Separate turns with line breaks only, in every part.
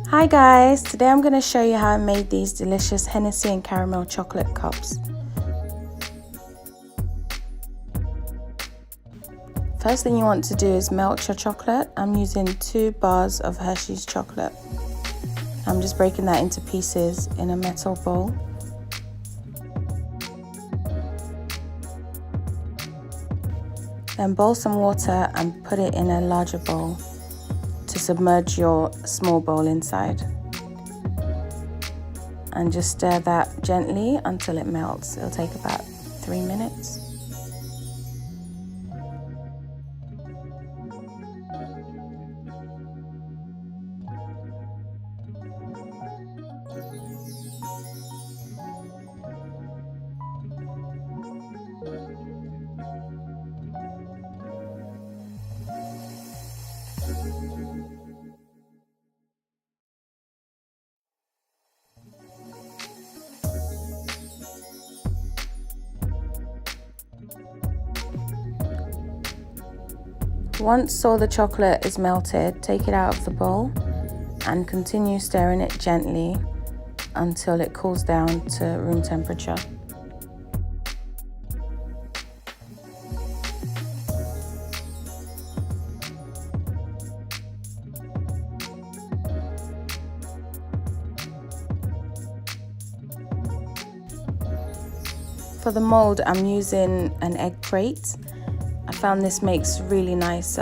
Hi guys, today I'm going to show you how I made these delicious Hennessy and caramel chocolate cups. First thing you want to do is melt your chocolate. I'm using 2 bars of Hershey's chocolate. I'm just breaking that into pieces in a metal bowl. Then boil some water and put it in a larger bowl to submerge your small bowl inside. And just stir that gently until it melts. It'll take about 3 minutes. Once all the chocolate is melted, take it out of the bowl and continue stirring it gently until it cools down to room temperature. For the mold, I'm using an egg crate. I found this makes a really nice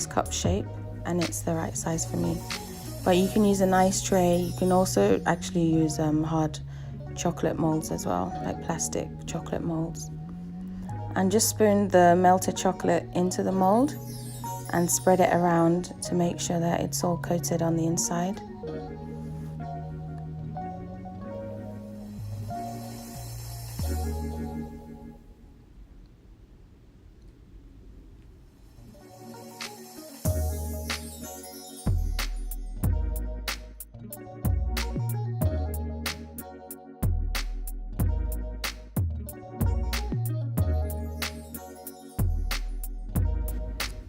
cup shape, and it's the right size for me. But you can use a nice tray. You can also actually use hard chocolate molds as well, like plastic chocolate molds. And just spoon the melted chocolate into the mold and spread it around to make sure that it's all coated on the inside.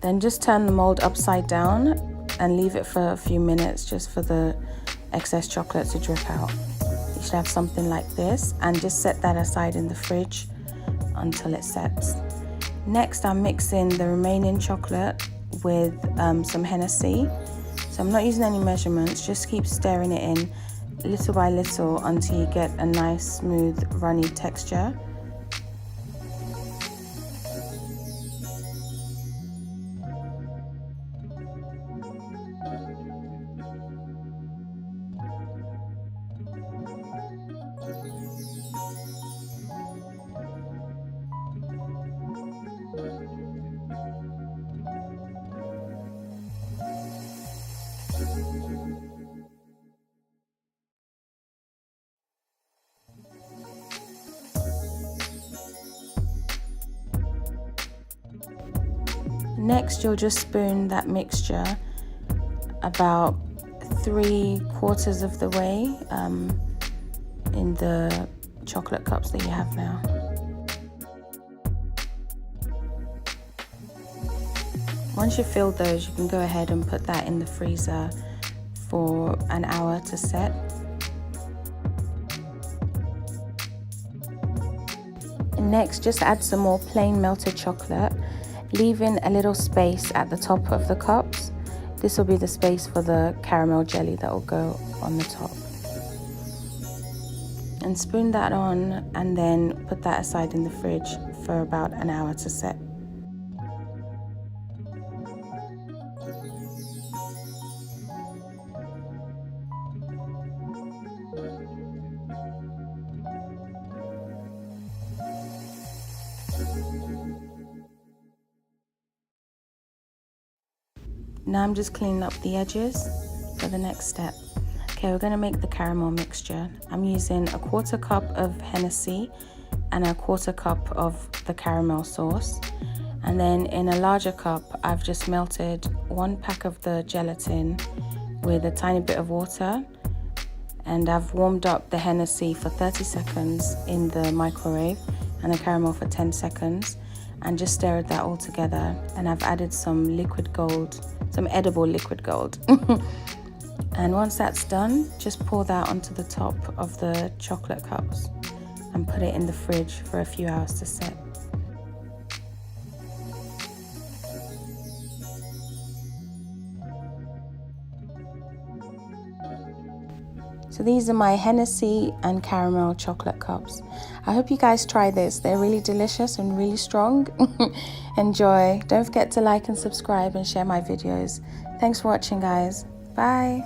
Then just turn the mold upside down and leave it for a few minutes just for the excess chocolate to drip out. You should have something like this, and just set that aside in the fridge until it sets. Next, I'm mixing the remaining chocolate with some Hennessy. So I'm not using any measurements, just keep stirring it in little by little until you get a nice, smooth, runny texture. Next, you'll just spoon that mixture about 3/4 of the way in the chocolate cups that you have now. Once you've filled those, you can go ahead and put that in the freezer for an hour to set. Next, just add some more plain melted chocolate, leaving a little space at the top of the cups. This will be the space for the caramel jelly that will go on the top. And spoon that on, and then put that aside in the fridge for about an hour to set. Now I'm just cleaning up the edges for the next step. Okay, we're going to make the caramel mixture. I'm using a 1/4 cup of Hennessy and a 1/4 cup of the caramel sauce. And then in a larger cup, I've just melted 1 pack of the gelatin with a tiny bit of water. And I've warmed up the Hennessy for 30 seconds in the microwave and the caramel for 10 seconds. And just stirred that all together. And I've added some liquid gold, some edible liquid gold And once that's done, just pour that onto the top of the chocolate cups and put it in the fridge for a few hours to set. So these are my Hennessy and caramel chocolate cups. I hope you guys try this. They're really delicious and really strong. Enjoy. Don't forget to like and subscribe and share my videos. Thanks for watching, guys. Bye.